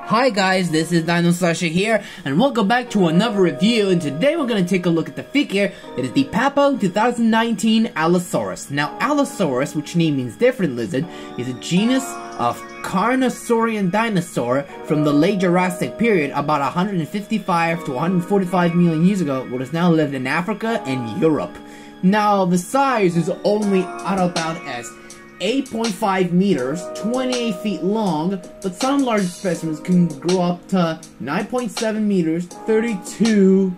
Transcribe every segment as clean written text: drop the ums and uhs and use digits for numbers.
Hi guys, this is DinoSasha here, and welcome back to another review, and today we're going to take a look at the figure. It is the Papo 2019 Allosaurus. Now, Allosaurus, which name means different lizard, is a genus of Carnosaurian dinosaur from the late Jurassic period, about 155 to 145 million years ago, what has now lived in Africa and Europe. Now, the size is only at about as 8.5 meters, 28 feet long, but some large specimens can grow up to 9.7 meters, 32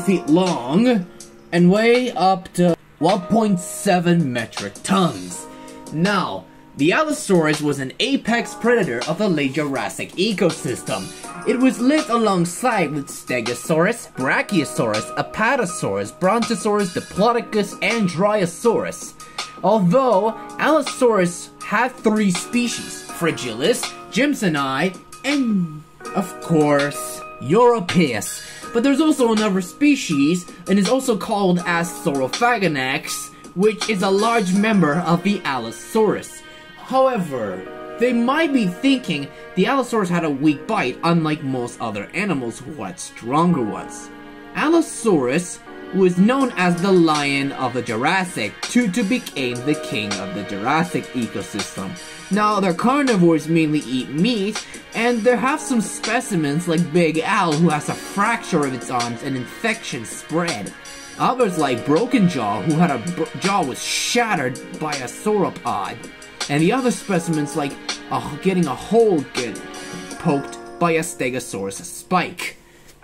feet long, and weigh up to 1.7 metric tons. Now, the Allosaurus was an apex predator of the late Jurassic ecosystem. It was lived alongside with Stegosaurus, Brachiosaurus, Apatosaurus, Brontosaurus, Diplodocus, and Dryosaurus. Although, Allosaurus had three species, Fragilis, Jimsoni, and, of course, Europaeus. But there's also another species, and is also called as Saurophaganax, which is a large member of the Allosaurus. However, they might be thinking the Allosaurus had a weak bite, unlike most other animals who had stronger ones. Allosaurus was known as the Lion of the Jurassic to became the king of the Jurassic ecosystem. Now, their carnivores mainly eat meat, and there have some specimens like Big Al, who has a fracture of its arms and infection spread. Others like Broken Jaw, who had a jaw was shattered by a sauropod. And the other specimens like getting a hole poked by a Stegosaurus spike.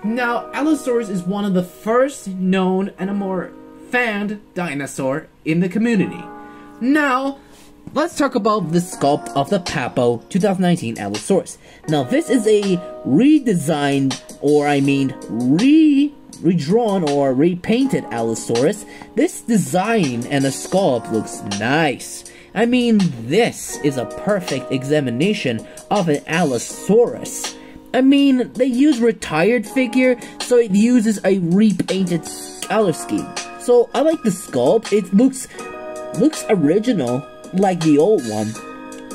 Now, Allosaurus is one of the first known and a more fanned dinosaur in the community. Now, let's talk about the sculpt of the Papo 2019 Allosaurus. Now, this is a redesigned, or I mean redrawn or repainted Allosaurus. This design and the sculpt looks nice. I mean, this is a perfect examination of an Allosaurus. I mean, they use retired figure, so it uses a repainted color scheme. So I like the sculpt. It looks original, like the old one,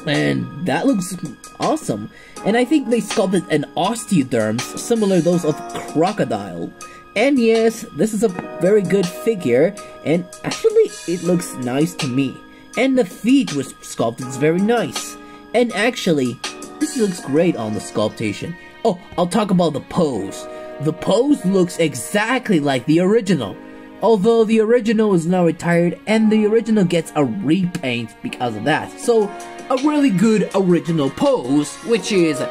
and that looks awesome. And I think they sculpted an osteoderms similar to those of crocodile. And yes, this is a very good figure, and actually it looks nice to me. And the feet was sculpted very nice. And actually, this looks great on the sculptation. Oh, I'll talk about the pose. The pose looks exactly like the original. Although the original is now retired, and the original gets a repaint because of that. So, a really good original pose, which is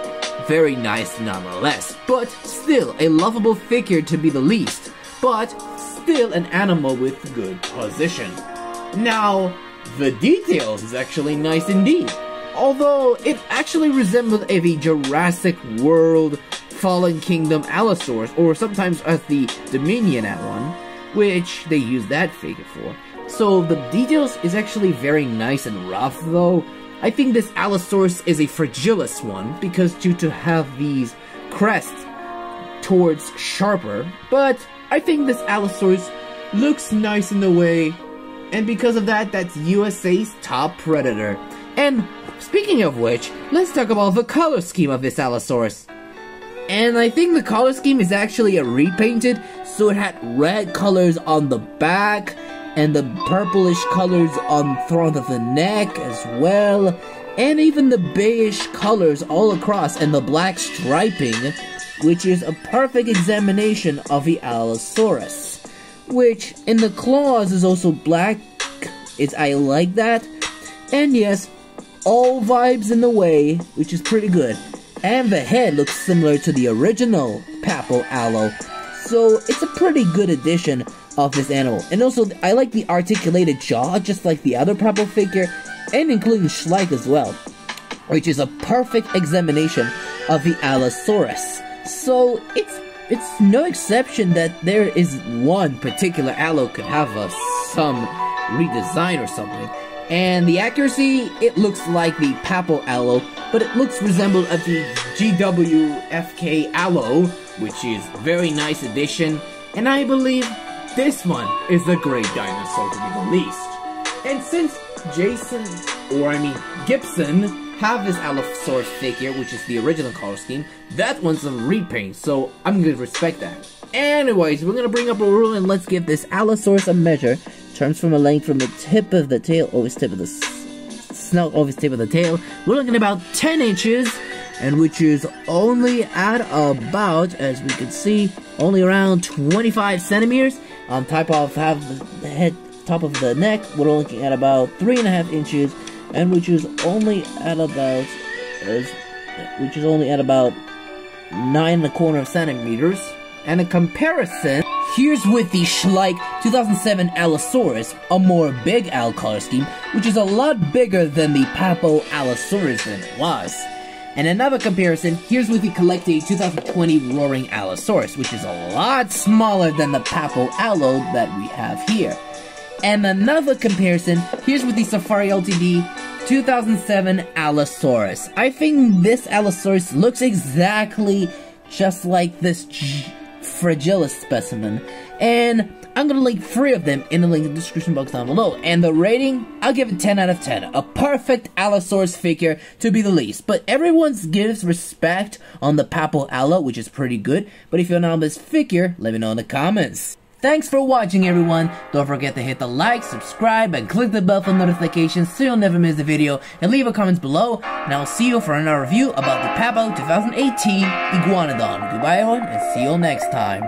very nice nonetheless. But still, a lovable figure to be the least. But still an animal with good position. Now, the details is actually nice indeed. Although, it actually resembled the Jurassic World Fallen Kingdom Allosaurus, or sometimes as the Dominion at one, which they use that figure for. So, the details is actually very nice and rough, though. I think this Allosaurus is a Fragilis one, because due to have these crests towards sharper, but I think this Allosaurus looks nice in the way, and because of that, that's USA's top predator. And speaking of which, let's talk about the color scheme of this Allosaurus. And I think the color scheme is actually a repainted, so it had red colors on the back, and the purplish colors on front of the neck as well, and even the beige colors all across, and the black striping, which is a perfect examination of the Allosaurus. Which, in the claws, is also black. I like that. And yes, all vibes in the way, which is pretty good. And the head looks similar to the original Papo Allo. So, it's a pretty good addition of this animal. And also, I like the articulated jaw, just like the other Papo figure, and including Schleich as well, which is a perfect examination of the Allosaurus. So, it's no exception that there is one particular Allo could have some redesign or something. And the accuracy, it looks like the Papo Allo, but it looks resembled of the GWFK Allo, which is very nice addition, and I believe this one is a great dinosaur to be the least. And since Gibson have this Allosaurus figure, which is the original color scheme. That one's a repaint, so I'm gonna respect that. Anyways, we're gonna bring up a rule and let's give this Allosaurus a measure. Terms from a length from the tip of the tail, always tip of the snout, always tip of the tail. We're looking at about 10 inches, and which is only at about, as we can see, only around 25 centimeters. On top of the head, top of the neck, we're looking at about 3.5 inches, and which is only at about 9.25 centimeters. And a comparison, here's with the Schleich 2007 Allosaurus, a more big Al color scheme, which is a lot bigger than the Papo Allosaurus than it was. And another comparison, here's with the CollectA 2020 Roaring Allosaurus, which is a lot smaller than the Papo Allo that we have here. And another comparison, here's with the Safari Ltd 2007 Allosaurus. I think this Allosaurus looks exactly just like this Fragilis specimen, and I'm gonna link 3 of them in the link in the description box down below. And the rating, I'll give it 10 out of 10. A perfect Allosaurus figure to be the least, but everyone gives respect on the Papo Allo, which is pretty good. But if you're not on this figure, let me know in the comments. Thanks for watching, everyone. Don't forget to hit the like, subscribe, and click the bell for notifications so you'll never miss a video, and leave a comment below, and I'll see you for another review about the Papo 2018 Iguanodon. Goodbye, everyone, and see you next time.